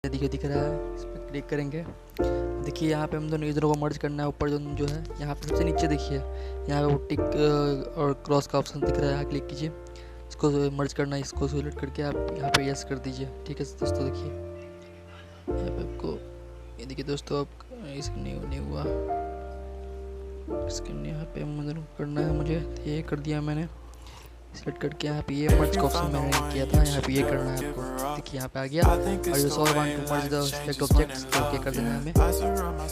दिख रहा है, इस पर क्लिक करेंगे। देखिए यहाँ पे हम दोनों इधरों को मर्ज करना है। ऊपर जो है यहाँ पे सबसे नीचे देखिए यहाँ पे वो टिक और क्रॉस का ऑप्शन दिख रहा है, यहाँ क्लिक कीजिए। इसको मर्ज करना है, इसको सिलेक्ट करके आप यहाँ पे यस कर दीजिए। ठीक है दोस्तों, देखिए यहाँ पे आपको ये देखिए दोस्तों, अब इसका नहीं हुआ, इसके यहाँ पे मुझे करना है, मुझे ये कर दिया मैंने सेलेक्ट करके। यहाँ पे ये मर्ज का ऑप्शन मैंने किया था, यहाँ पे ये करना है आपको। देखिए यहाँ पे आ गया। और ये solve want to merge the select objects तो ओके कर देना है हमें, कर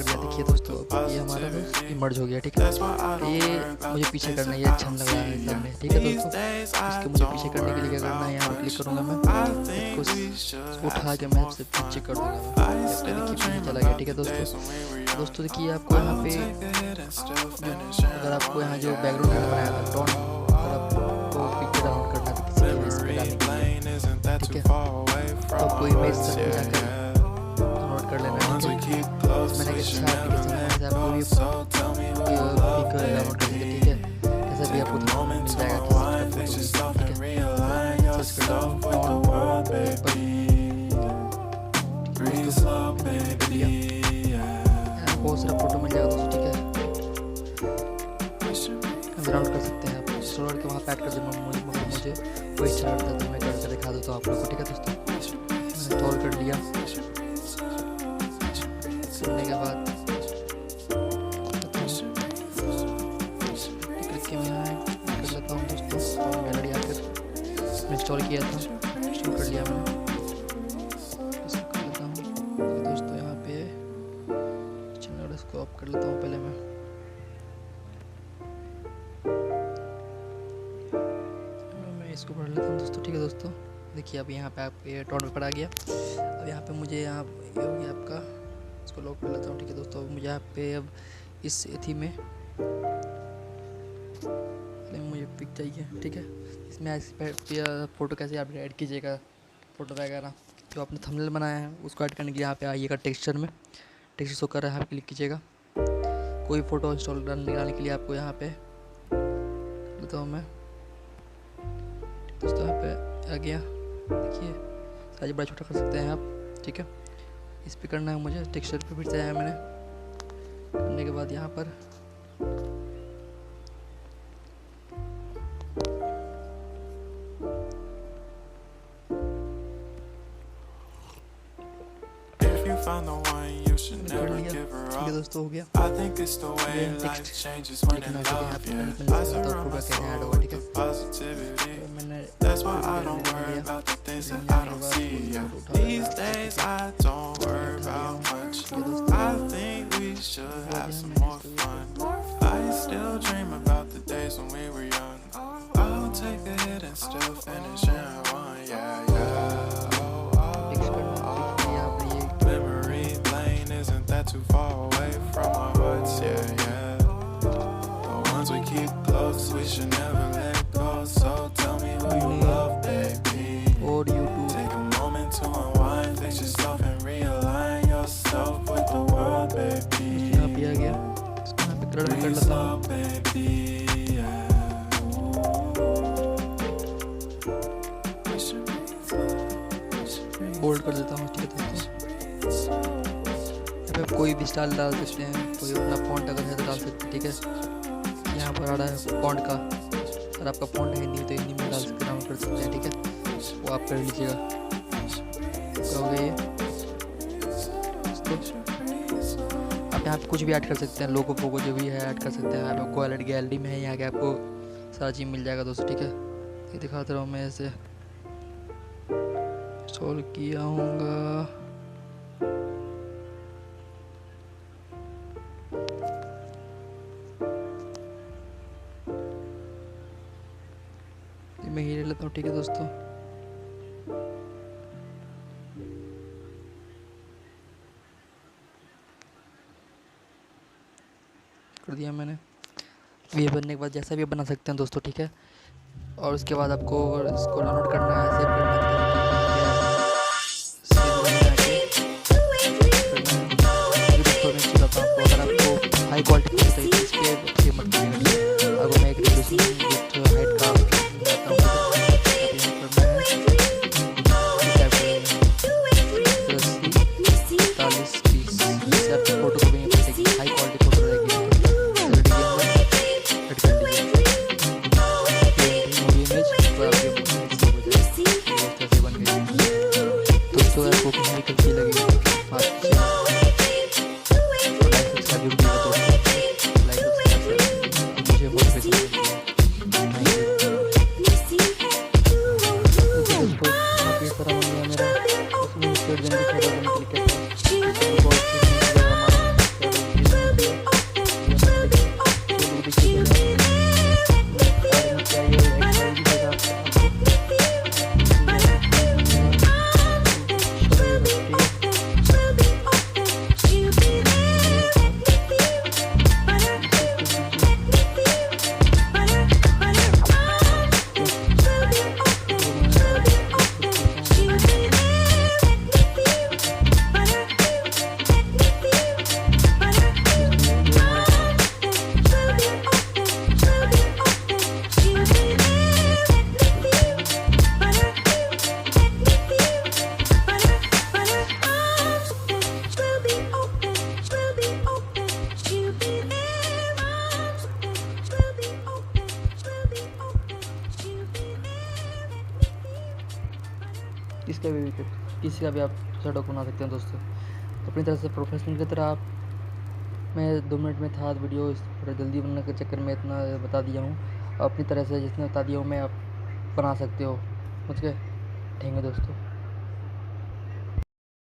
दिया। देखिए दोस्तों ये हमारा ये मर्ज हो गया। ठीक है, ये मुझे पीछे करना है, ये अच्छा लग रहा है सामने। ठीक है दोस्तों, इसके मुझे पीछे करने के लिए क्या करना है, यहाँ पर क्लिक करूँगा मैं, इसको उठा के मैं आपसे पीछे कर दूँगा। देखिए पीछे चला गया। ठीक है दोस्तों देखिए आपको यहाँ पे अगर आपको यहाँ जो बैकग्राउंड बनाया था टोन, अगर आपको पिक्चर डाउनलोड करना है तो किसी इस पे डालने के लिए, ठीक है, तो आपको इमेज तक जाकर डाउनलोड कर लेना है। ठीक है, मैंने अच्छा एप्लीकेशन है, आपको भी डाउनलोड कर देंगे। ठीक है, कैसा भी आपको मिल जाएगा किसी का फोटो। ठीक है, सर्च कर बहुत सारा फोटो मिल जाएगा दोस्तों। ठीक है, डाउनलोड कर सकते हैं आप, इंस्टॉल करके वहाँ पे ऐड कर देना। मुझे कोई अच्छा लगता है तो मैं करके दिखा देता हूँ आप लोग को। ठीक है दोस्तों, इंस्टॉल कर लिया, करने के बाद करके मैं कर लेता हूँ दोस्तों। गैलरी आकर इंस्टॉल किया था, इंस्टॉल कर लिया मैंने, इसको कर लेता हूँ दोस्तों। यहाँ पे चलो इसको ऑफ कर लेता हूँ पहले मैं इसको पढ़ लेता हूँ दोस्तों। ठीक है दोस्तों, देखिए अब यहाँ पे आपके ये टोन पेपर आ गया। अब यहाँ पे मुझे यहाँ ये हो गया आपका, इसको लॉक कर लेता हूँ। ठीक है दोस्तों, अब मुझे यहाँ पे अब इस थीम में मुझे पिक चाहिए। ठीक है, इसमें फ़ोटो कैसे आप ऐड कीजिएगा, फ़ोटो वगैरह जो आपने थंबनेल बनाया है उसको ऐड करने के लिए यहाँ पे आइएगा टेक्सचर में, टेक्सचर शो कर रहा है, यहाँ पे क्लिक कीजिएगा। कोई फ़ोटो इंस्टॉल करने के लिए आपको यहाँ पे लेता हूँ मैं दोस्तों। यहाँ पे आ गया, देखिए साइज बड़ा छोटा कर सकते हैं आप। ठीक है, इस पे करना है मुझे, टेक्सचर पे फिर से आया मैंने, करने के बाद यहाँ पर कर लिया। ठीक है दोस्तों, हो गया। ये टेक्स्ट लिखना है, यहाँ पे पूरा कैसे ऐड होगा। ठीक है, मैंने too far away from our hearts, yeah, yeah. The ones we keep close, we should never let go. So tell me who you love, baby. What do you do? Take a moment to unwind, fix yourself and realign yourself with the world, baby. यहाँ पे आ गया, इसको यहाँ पे colour कर लेता हूँ, baby, yeah. Bold कर देता हूँ। ठीक है दोस्तों, आप कोई भी स्टाइल डाल सकते हैं, कोई अपना फॉन्ट अगर है तो डाल सकते हैं। ठीक है, यहाँ पर आ रहा है फॉन्ट का, अगर आपका फॉन्ट है हिंदी तो हिंदी में डाल सकते हैं, डाउनलोड कर सकते हैं। ठीक है, वो आप कर लीजिएगा। हो गया ये आप यहाँ पे कुछ भी ऐड कर सकते हैं, लोगो फोगो जो भी है ऐड कर सकते हैं। आपको गैलरी में है, यहाँ के आपको सारा चीज़ मिल जाएगा दोस्तों। ठीक है, ये दिखाता रहा हूँ मैं, ऐसे इंस्टॉल किया हूँगा। मैं ही ले लेता हूँ। ठीक है दोस्तों, कर दिया मैंने। ये बनने के बाद जैसा भी बना सकते हैं दोस्तों। ठीक है, और उसके बाद आपको इसको डाउनलोड करना है, सेव करना है। अगर आपको हाई क्वालिटी की चाहिए इस पर मत कीजिएगा। अगर मैं एक हाइट का तो आपको कितनी अच्छी लगी लाइक सब्सक्राइब जरूर कीजिएगा दोस्तों। लाइक सब्सक्राइब मुझे मोटिवेशन मिलती है। दोस्तों आप इस तरह बन गया मेरा उसमें स्टेट देने के लिए क्लिक करता किसी का भी आप शैडो बना सकते हैं दोस्तों। तो अपनी तरह से प्रोफेशनल की तरह आप मैं 2 मिनट में था वीडियो इस थोड़ा जल्दी बनने के चक्कर में इतना बता दिया हूँ। अपनी तरह से जिसने बता दिया हूँ मैं आप बना सकते हो। मुझे थैंक यू दोस्तों।